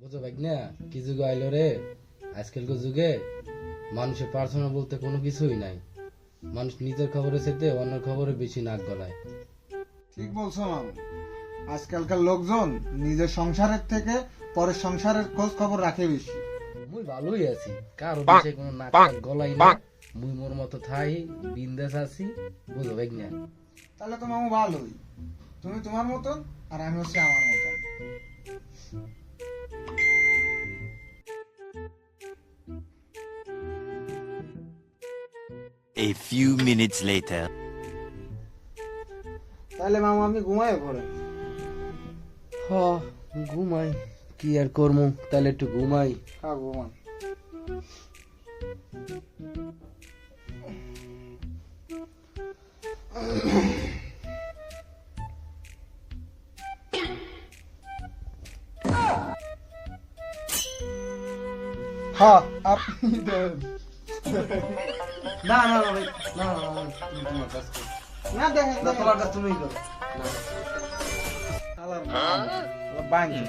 বুঝো ভাই না কি যুগ আইলো রে। আজকালকার যুগে মানুষের পার্সোনাল বলতে কোনো কিছুই নাই। মানুষ নিজের খবরের সাথে অন্যের খবরে বেশি নাক গলায়। ঠিক বলছো মামু। আজকালকার লোকজন নিজের সংসারের থেকে পরের সংসারের খোঁজ খবর রাখে বেশি। মুই ভালোই আছি, কারো বিষয়ে কোনো নাক টাক গলাই না। মুই মোর মতো থাই, বিন্দাস আছি। বুঝো ভাই না। তাহলে তো মামু ভালোই, তুমি তোমার মতন আর আমি হচ্ছে আমার মতন। A few minutes later. তাহলে মামু আমি ঘুমায় পড়ে। হ, ঘুমাই, কি আর করমু, তাহলে একটু ঘুমাই। হ্যাঁ ঘুমান। হ্যাঁ আপনি দেন। না না না ভাই, না না না, তুমি তোমার কাজ করো। না দেখেন না, তোমার কাজ তুমিই করো। বাংলা